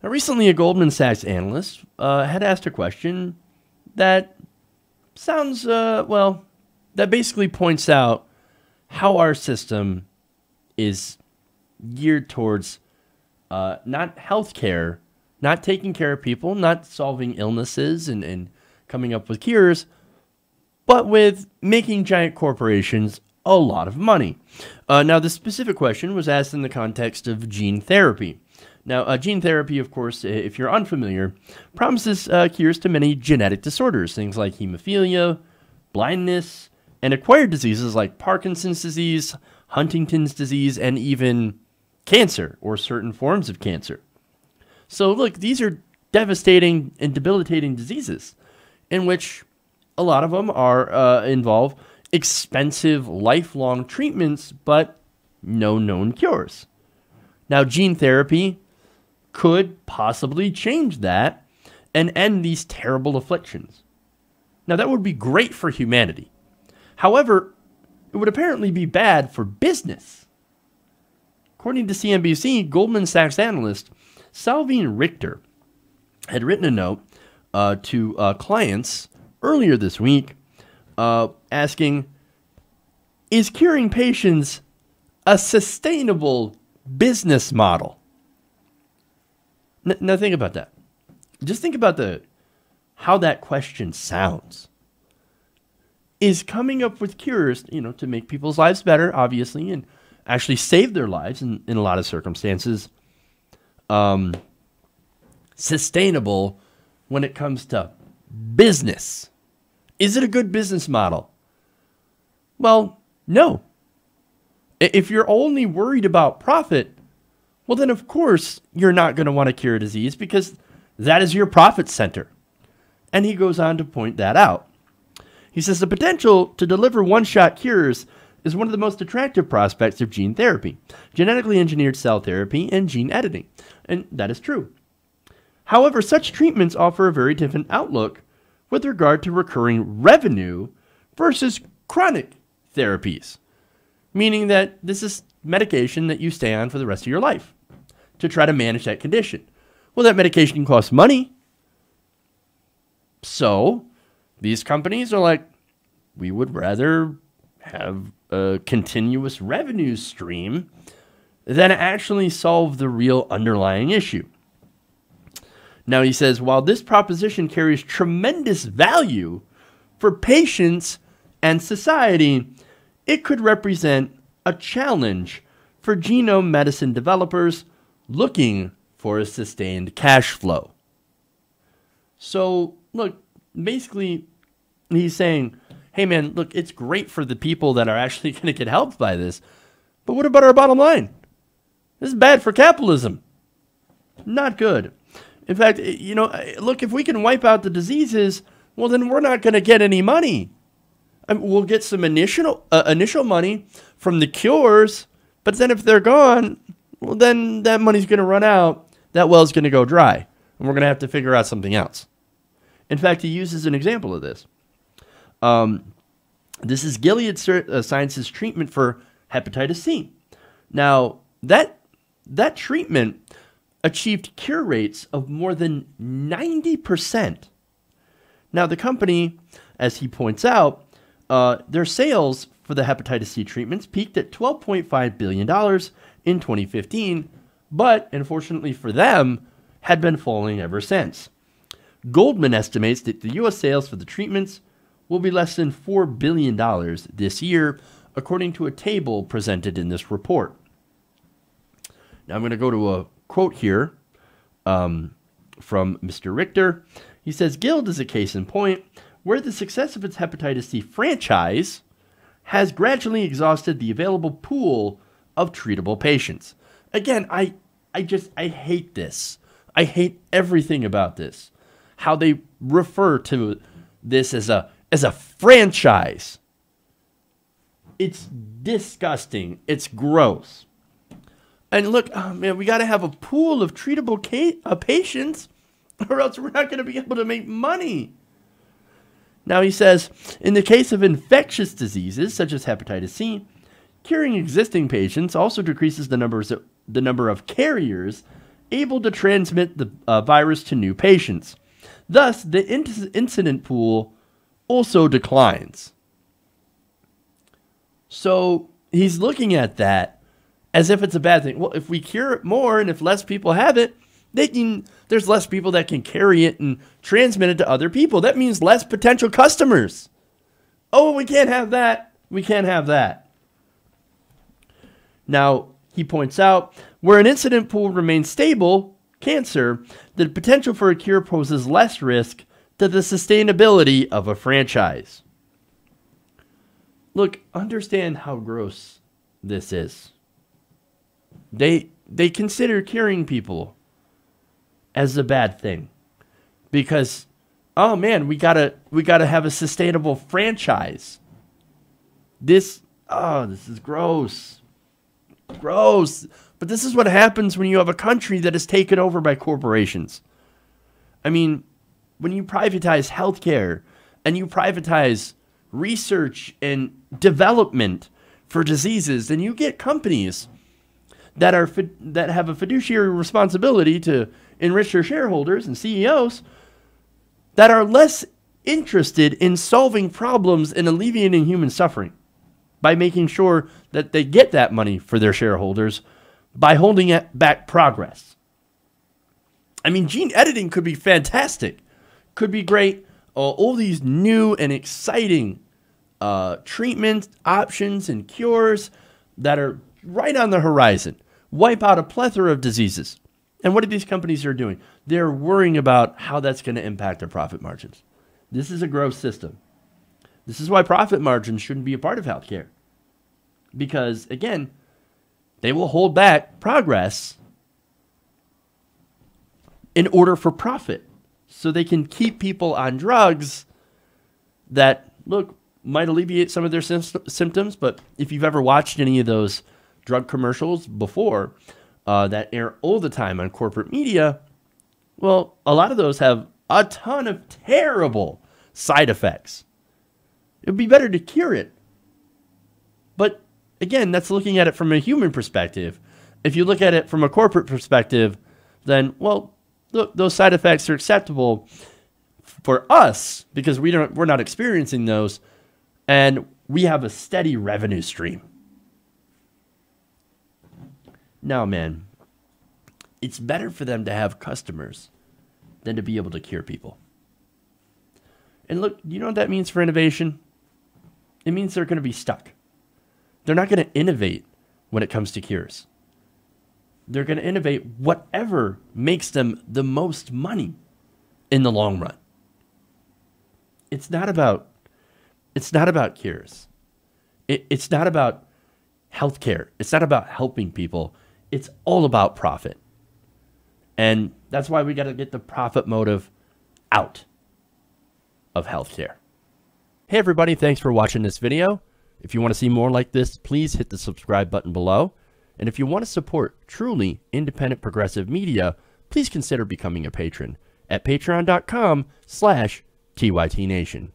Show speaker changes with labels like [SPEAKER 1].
[SPEAKER 1] Recently, a Goldman Sachs analyst had asked a question that sounds, that basically points out how our system is geared towards not healthcare, not taking care of people, not solving illnesses and coming up with cures, but with making giant corporations a lot of money. Now, the specific question was asked in the context of gene therapy. Now, gene therapy, of course, if you're unfamiliar, promises cures to many genetic disorders, things like hemophilia, blindness, and acquired diseases like Parkinson's disease, Huntington's disease, and even cancer or certain forms of cancer. So, look, these are devastating and debilitating diseases in which a lot of them are involve expensive, lifelong treatments, but no known cures. Now, gene therapy could possibly change that and end these terrible afflictions. Now, that would be great for humanity. However, it would apparently be bad for business. According to CNBC, Goldman Sachs analyst Salveen Richter had written a note to clients earlier this week asking, is curing patients a sustainable business model? Now think about that. Just think about how that question sounds. Is coming up with cures, to make people's lives better, obviously, and actually save their lives in a lot of circumstances, sustainable when it comes to business? Is it a good business model? Well, no. If you're only worried about profit, well, then of course you're not going to want to cure a disease because that is your profit center. And he goes on to point that out. He says the potential to deliver one-shot cures is one of the most attractive prospects of gene therapy, genetically engineered cell therapy, and gene editing. And that is true. However, such treatments offer a very different outlook with regard to recurring revenue versus chronic therapies, meaning that this is medication that you stay on for the rest of your life to try to manage that condition. Well, that medication costs money. So these companies are like, we would rather have a continuous revenue stream than actually solve the real underlying issue. Now, he says, while this proposition carries tremendous value for patients and society, it could represent a challenge for genome medicine developers looking for a sustained cash flow. So, look, basically, he's saying, hey, man, look, it's great for the people that are actually going to get helped by this, but what about our bottom line? This is bad for capitalism. Not good. In fact, look, if we can wipe out the diseases, well, then we're not going to get any money. We'll get some initial money from the cures, but then if they're gone, well, then that money's going to run out. That well's going to go dry, and we're going to have to figure out something else. In fact, he uses an example of this. This is Gilead Sciences' treatment for hepatitis C. Now, that treatment achieved cure rates of more than 90%. Now, the company, as he points out, their sales for the hepatitis C treatments peaked at $12.5 billion in 2015, but unfortunately for them, had been falling ever since. Goldman estimates that the U.S. sales for the treatments will be less than $4 billion this year, according to a table presented in this report. Now I'm going to go to a quote here from Mr. Richter. He says, Gilead is a case in point where the success of its hepatitis C franchise has gradually exhausted the available pool of treatable patients. Again, I hate this. I hate everything about this. How they refer to this as a franchise. It's disgusting. It's gross. And look, man, we got to have a pool of treatable patients, or else we're not going to be able to make money. Now, he says, in the case of infectious diseases such as hepatitis C, curing existing patients also decreases the number of carriers able to transmit the virus to new patients. Thus, the incident pool also declines. So he's looking at that as if it's a bad thing. Well, if we cure it more and if less people have it, there's less people that can carry it and transmit it to other people. That means less potential customers. Oh, we can't have that. We can't have that. Now, he points out, where an incident pool remains stable, cancer, the potential for a cure poses less risk to the sustainability of a franchise. Look, understand how gross this is. They consider curing people as a bad thing because, oh man, we gotta have a sustainable franchise. This is gross. Gross. But this is what happens when you have a country that is taken over by corporations. I mean, when you privatize healthcare and you privatize research and development for diseases, then you get companies that have a fiduciary responsibility to enrich their shareholders and CEOs that are less interested in solving problems and alleviating human suffering by making sure that they get that money for their shareholders by holding back progress. I mean, gene editing could be fantastic, could be great. All these new and exciting treatment options and cures that are right on the horizon wipe out a plethora of diseases. And what are these companies are doing? They're worrying about how that's going to impact their profit margins. This is a gross system. This is why profit margins shouldn't be a part of healthcare. Because, again, they will hold back progress in order for profit. So they can keep people on drugs that, look, might alleviate some of their symptoms. But if you've ever watched any of those drug commercials before that air all the time on corporate media, well, a lot of those have a ton of terrible side effects. It would be better to cure it. But again, that's looking at it from a human perspective. If you look at it from a corporate perspective, then, well, look, those side effects are acceptable for us because we're not experiencing those, and we have a steady revenue stream. Now, man, it's better for them to have customers than to be able to cure people. And look, you know what that means for innovation? It means they're going to be stuck. They're not going to innovate when it comes to cures. They're going to innovate whatever makes them the most money in the long run. It's not about cures. It's not about healthcare. It's not about helping people. It's all about profit. And that's why we got to get the profit motive out of healthcare. Hey everybody, thanks for watching this video. If you want to see more like this, please hit the subscribe button below. And if you want to support truly independent progressive media, please consider becoming a patron at patreon.com/TYTNation.